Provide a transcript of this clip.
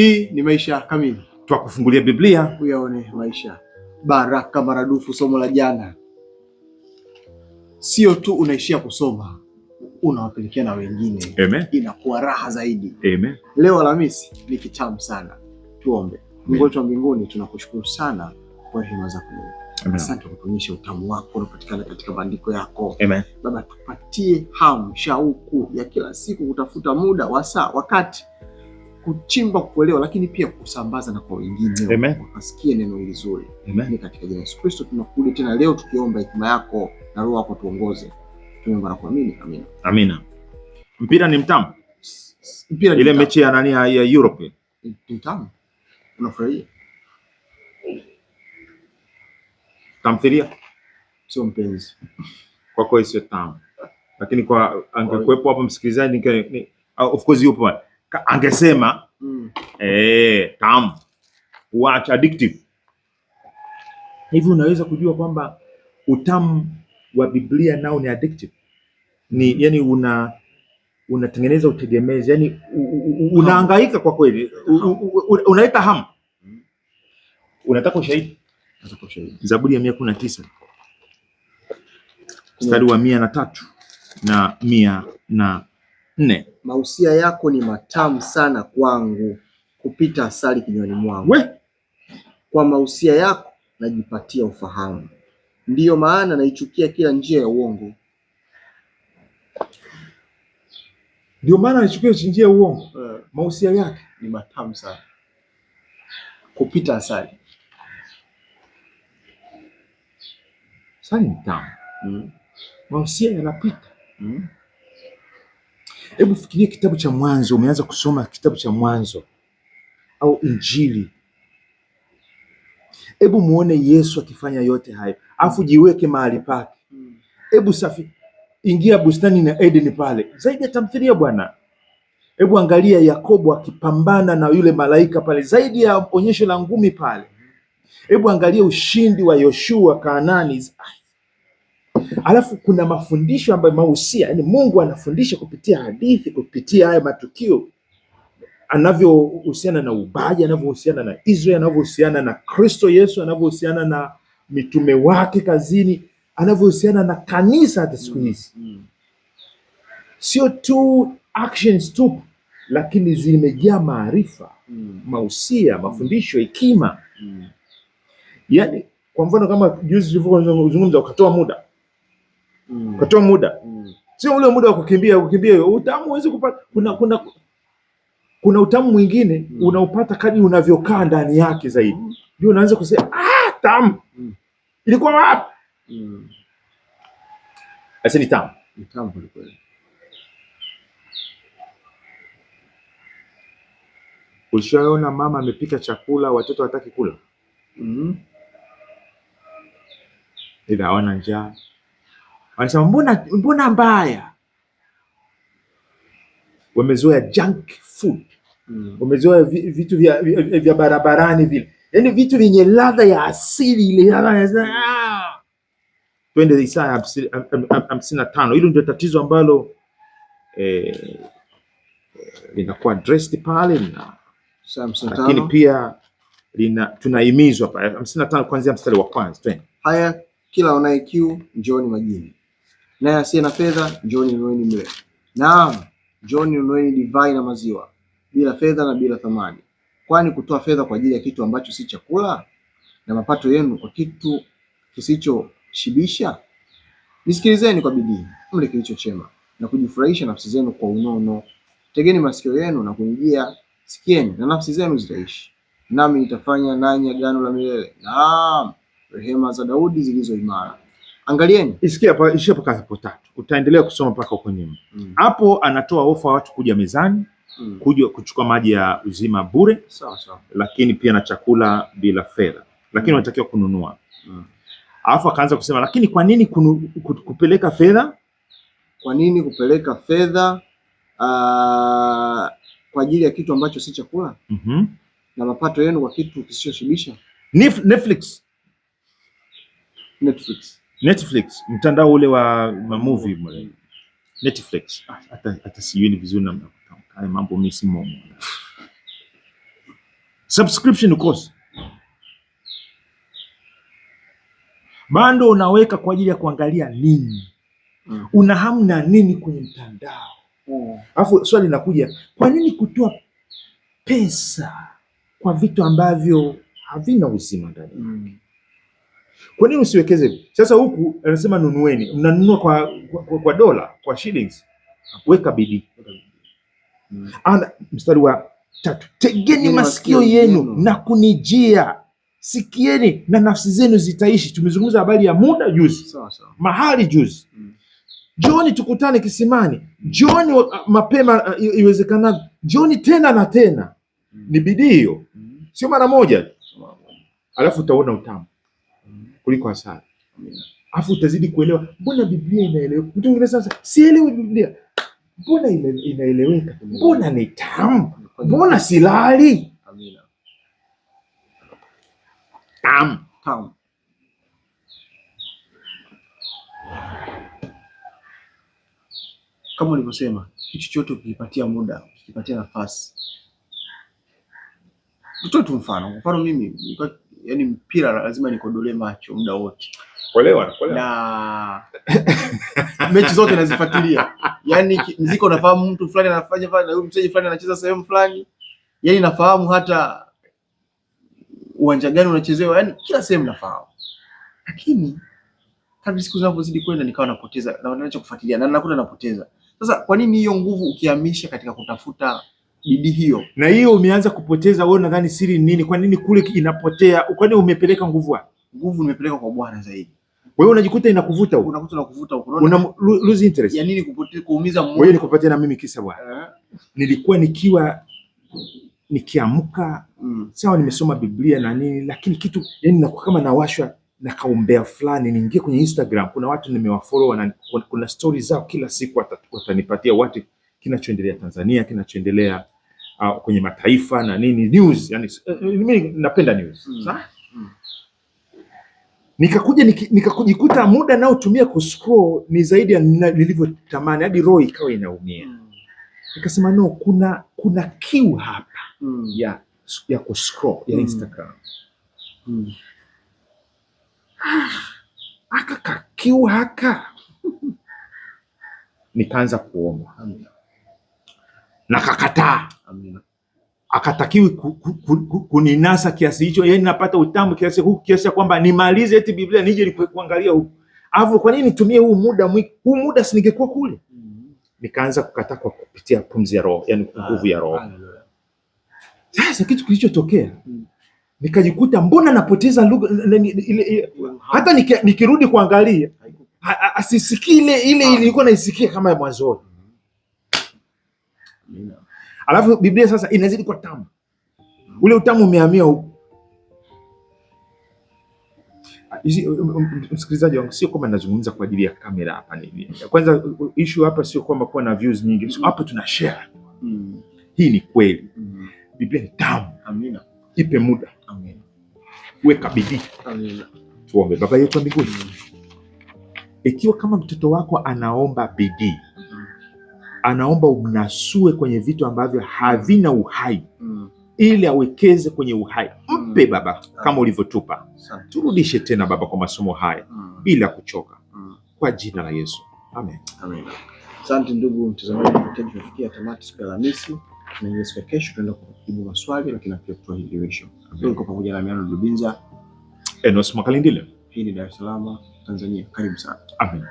Hii ni Maisha Kamili, twakufungulia Biblia uyaone maisha. Baraka maradufu. Somo la jana, sio tu unaishia kusoma, unawapelekea na wengine. Amen. Inakuwa raha zaidi. Amen. Leo Alhamisi ni kitamu sana. Tuombe. Mungu wetu wa mbinguni, tunakushukuru sana kwa rehema zako. Asante kwa kutuonyesha utamu wako unapatikana katika maandiko yako. Amen. Baba, tupatie hamu, shauku ya kila siku kutafuta muda, wasaa, wakati kuchimba, kuelewa, lakini pia kusambaza na kwa wengine wakasikie neno hili zuri. Ni katika jina la Yesu Kristo tunakuja tena leo tukiomba hekima yako na Roho yako tuongoze. Tunaomba na kuamini. Amina. Amina. Mpira ni mtamu. Mpira ile mechi ya nani ya Europe ni mtamu. Unafurahia? Tamthilia sio mpenzi. Kwa kweli sio tamu. Lakini kwa angekuepo hapo msikilizaji of course yupo angesema tamu, watch addictive. Hivi unaweza kujua kwamba utamu wa Biblia nao ni addictive? Ni yani unatengeneza utegemezi, yani unahangaika kwa kweli, unaleta hamu. Unataka ushahidi? Nataka ushahidi. Zaburi ya 119 mstari wa 103 na 104. Mausia yako ni matamu sana kwangu, kupita asali kinywani mwangu. Kwa mausia yako najipatia ufahamu, ndiyo maana naichukia kila njia ya uongo. Ndio maana naichukia njia ya uongo. Mausia yake ni matamu sana, kupita asali. Asali ni tamu. Mausia yanapita. Hebu fikiria kitabu cha Mwanzo, umeanza kusoma kitabu cha Mwanzo au Injili. Hebu muone Yesu akifanya yote hayo, afu jiweke mahali pake. Hebu ingia bustani na Eden pale, zaidi ya tamthilia bwana. Hebu angalia Yakobo akipambana na yule malaika pale, zaidi ya onyesho la ngumi pale. Hebu angalia ushindi wa Yoshua Kanaani. Alafu kuna mafundisho ambayo mausia, yani Mungu anafundisha kupitia hadithi, kupitia haya matukio, anavyohusiana na ubaji, anavyohusiana na Israeli, anavyohusiana na Kristo Yesu, anavyohusiana na mitume wake kazini, anavyohusiana na kanisa hata siku hizi. Sio tu actions tu, lakini zimejaa maarifa, mausia, mafundisho, hekima. Yani kwa mfano kama juzi tulivyozungumza, ukatoa muda. Ukatoa muda. Sio ule muda wa kukimbia, utamu huwezi kupata. Kuna utamu mwingine unaupata kadri unavyokaa ndani yake zaidi. Ndio unaanza kusema tamu. Ilikuwa wapi? Sasa ni tamu. Ni tamu kweli. Ushaona mama amepika chakula watoto hataki kula? Ila hawana njaa. Wanasema mbona mbaya? Wamezoea junk food. Wamezoea vitu vya barabarani vile. Yaani vitu vyenye ladha ya asili ile ladha. Twende Isaya 55. Hilo ndio tatizo ambalo linakuwa addressed pale na lakini pia tunahimizwa pale 55 kuanzia mstari wa kwanza. Haya, kila unaye kiu njooni majini, naye asiye na fedha njooni nunueni mle. Naam, njooni nunueni divai na maziwa bila fedha na bila thamani. Kwani kutoa fedha kwa ajili ya kitu ambacho si chakula, na mapato yenu kwa kitu kisichoshibisha? Nisikilizeni kwa bidii mle kilicho chema, na kujifurahisha nafsi zenu kwa unono. Tegeni masikio yenu na kunijia, sikieni na nafsi zenu zitaishi. Nami nitafanya nanyi agano la milele, naam, rehema za Daudi zilizo imara. Angalieni, isikia hapa hapo 3. Utaendelea kusoma mpaka huko nyuma. Hapo anatoa ofa watu kuja mezani, kuja kuchukua maji ya uzima bure, sawa, lakini pia na chakula bila fedha, lakini wanatakiwa kununua. Alafu akaanza kusema, lakini kwa nini kupeleka fedha? Kwa nini kupeleka fedha kwa ajili ya kitu ambacho si chakula? Na mapato yenu kwa kitu kisichoshibisha? Netflix, mtandao ule wa movie mle. Netflix. Hata sijui ni vizuri na mambo mimi simo. subscription ukosi, bando unaweka kwa ajili ya kuangalia nini, una hamu na nini kwenye mtandao. Alafu swali linakuja, kwa nini kutoa pesa kwa vitu ambavyo havina uzima ndani? Kwa nini usiwekeze? Sasa huku anasema nunueni, mnanunua kwa dola, kwa shillings. Weka bidii. Ana mstari wa 3, tegeni masikio yenu na kunijia, sikieni na nafsi zenu zitaishi. Tumezungumza habari ya muda juzi, mahali juzi. Njooni tukutane kisimani, njooni mapema iwezekanavyo, njooni tena na tena. Ni bidii hiyo, sio mara moja. Alafu utaona utamu kuliko hasara. Alafu utazidi kuelewa, mbona Biblia inaeleweka. Mtu mwingine sasa, sielewi Biblia, mbona inaeleweka, mbona ni tamu, mbona silali. Tamu. Kama ulivyosema, kitu chochote ukipatia muda, ukipatia nafasi. Tutoe tu mfano mimi, yani mpira lazima nikodolee macho muda wote. Kuelewa. Na mechi zote nazifuatilia. Yani muziki unafahamu mtu fulani anafanya na huyu mchezaji fulani anacheza sehemu fulani. Yani nafahamu hata uwanja gani unachezewa, yani kila sehemu nafahamu. Lakini kadri siku zinavyozidi kwenda nikawa napoteza na wanaacha kufuatilia na nakuta napoteza. Sasa kwa nini hiyo nguvu ukihamisha katika kutafuta bidii hiyo? Na hiyo umeanza kupoteza, wewe unadhani siri nini? Kwa nini kule inapotea? Kwa nini umepeleka nguvu wapi? Nguvu nimepeleka kwa Bwana zaidi. Wewe unajikuta inakuvuta huko. Unakuta huko. Una lose interest. Ya nini kuumiza moyo? Wewe nikupatie na mimi kisa bwana. Nilikuwa nikiamka, sawa nimesoma Biblia na nini, lakini kitu yani nakuwa kama nawashwa na kaumbea fulani. Niingie kwenye Instagram, kuna watu nimewafollow na kuna stories zao kila siku watanipatia watu kinachoendelea Tanzania, kinachoendelea kwenye mataifa na nini, news. Yani mimi napenda news. Sawa? Nikakujikuta muda nao tumia kuscroll ni zaidi ya nilivyotamani, hadi roho ikawa inaumia. Nikasema no, kuna kiu hapa ya kuscroll ya Instagram. Aka kiu haka. Nikaanza kuomba. Na kakataa. Akatakiwi kuninasa kiasi hicho, yani napata utamu kiasi huku, kiasi kwamba nimalize eti Biblia nije kuangalia huku. Alafu kwa nini nitumie huu muda mwingi? Huu muda si ningekuwa kule. Nikaanza kukataa kwa kupitia pumzi ya roho, yani nguvu ya roho. Sasa kitu kilichotokea, nikajikuta mbona napoteza lugha ile, hata nikirudi kuangalia asisikii ile ilikuwa naisikia kama ya mwanzo. Alafu Biblia sasa inazidi kwa tamu. Ule utamu umehamia huko. Msikilizaji wangu, sio kwamba nazungumza kwa ajili ya kamera hapa nini. Kwanza issue hapa sio kwamba kuwa na views nyingi. So, hapa tuna share. Hii ni kweli. Biblia ni tamu. Amina. Ipe muda. Amina. Weka bidii. Amina. Tuombe. Baba yetu wa mbinguni, ikiwa kama mtoto wako anaomba bidii, anaomba umnasue kwenye vitu ambavyo havina uhai, ili awekeze kwenye uhai. Mpe Baba kama ulivyotupa. Turudishe tena Baba kwa masomo haya bila kuchoka, kwa jina la Yesu. Amen. Amen. Asante ndugu mtazamaji, tumefikia tamati siku ya Alhamisi. Na siku ya kesho tunaenda kujibu maswali, lakini pia kutoa hitimisho. Tuko pamoja na Miano Lubinza, Enos Makalindile. Hii ni Dar es Salaam, Tanzania. Karibu sana. Amen.